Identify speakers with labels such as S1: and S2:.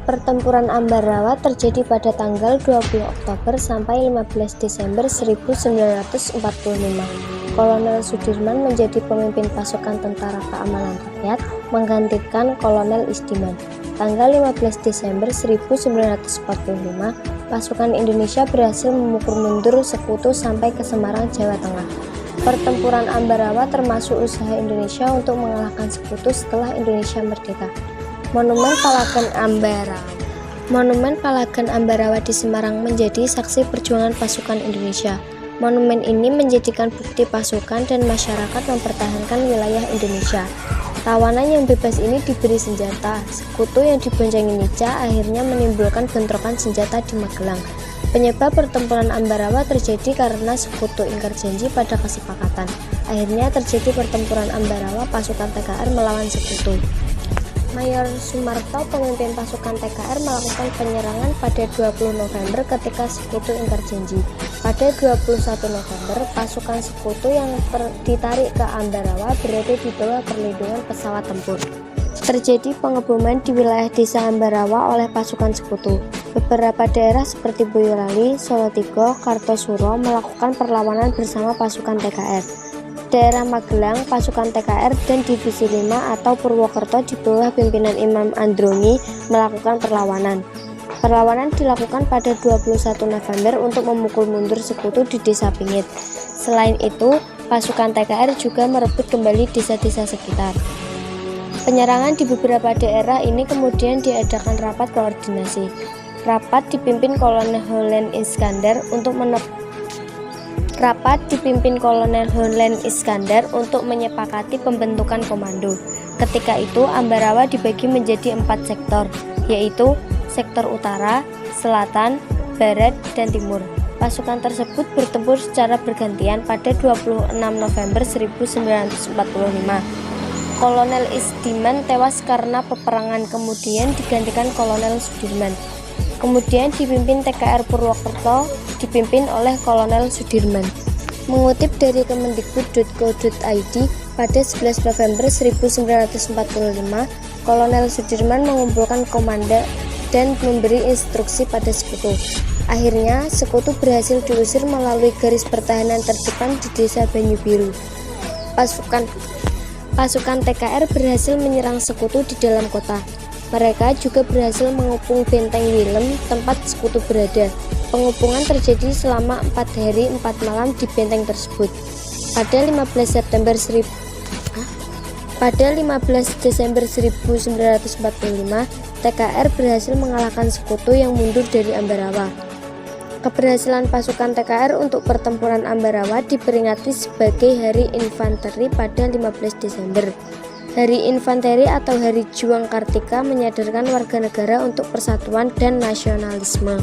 S1: Pertempuran Ambarawa terjadi pada tanggal 20 Oktober sampai 15 Desember 1945. Kolonel Sudirman menjadi pemimpin pasukan Tentara Keamanan Rakyat menggantikan Kolonel Isdiman. Tanggal 15 Desember 1945, pasukan Indonesia berhasil memukul mundur sekutu sampai ke Semarang, Jawa Tengah. Pertempuran Ambarawa termasuk usaha Indonesia untuk mengalahkan sekutu setelah Indonesia merdeka. Monumen Palagan Ambarawa di Semarang menjadi saksi perjuangan pasukan Indonesia. Monumen ini menjadikan bukti pasukan dan masyarakat mempertahankan wilayah Indonesia. Tawanan yang bebas ini diberi senjata. Sekutu yang diboncengi Nica akhirnya menimbulkan bentrokan senjata di Magelang. Penyebab pertempuran Ambarawa terjadi karena sekutu ingkar janji pada kesepakatan. Akhirnya terjadi pertempuran Ambarawa, pasukan TKR melawan sekutu. Mayor Sumarto, pemimpin pasukan TKR, melakukan penyerangan pada 20 November ketika sekutu ingkar janji. Pada 21 November, pasukan sekutu yang ditarik ke Ambarawa berada di bawah perlindungan pesawat tempur. Terjadi pengeboman di wilayah desa Ambarawa oleh pasukan sekutu. Beberapa daerah seperti Boyolali, Solotigo, Kartosuro melakukan perlawanan bersama pasukan TKR. Daerah Magelang, pasukan TKR dan Divisi 5 atau Purwokerto di bawah pimpinan Imam Androni melakukan perlawanan. Perlawanan dilakukan pada 21 November untuk memukul mundur sekutu di Desa Pingit. Selain itu, pasukan TKR juga merebut kembali desa-desa sekitar. Penyerangan di beberapa daerah ini kemudian diadakan rapat koordinasi. Rapat dipimpin Kolonel Holland Iskandar untuk menyepakati pembentukan komando. Ketika itu Ambarawa dibagi menjadi 4 sektor, yaitu sektor utara, selatan, barat, dan timur. Pasukan tersebut bertempur secara bergantian pada 26 November 1945. Kolonel Isdiman tewas karena peperangan, kemudian digantikan Kolonel Sudirman. Kemudian dipimpin TKR Purwokerto dipimpin oleh Kolonel Sudirman. Mengutip dari kemendikbud.go.id, pada 11 November 1945, Kolonel Sudirman mengumpulkan komando dan memberi instruksi pada sekutu. Akhirnya, sekutu berhasil diusir melalui garis pertahanan terdepan di Desa Banyubiru. Pasukan TKR berhasil menyerang sekutu di dalam kota. Mereka juga berhasil mengepung Benteng Willem, tempat sekutu berada. Pengepungan terjadi selama 4 hari 4 malam di benteng tersebut. Pada 15 Desember 1945, TKR berhasil mengalahkan sekutu yang mundur dari Ambarawa. Keberhasilan pasukan TKR untuk pertempuran Ambarawa diperingati sebagai Hari Infanteri pada 15 Desember. Hari Infanteri atau Hari Juang Kartika menyadarkan warga negara untuk persatuan dan nasionalisme.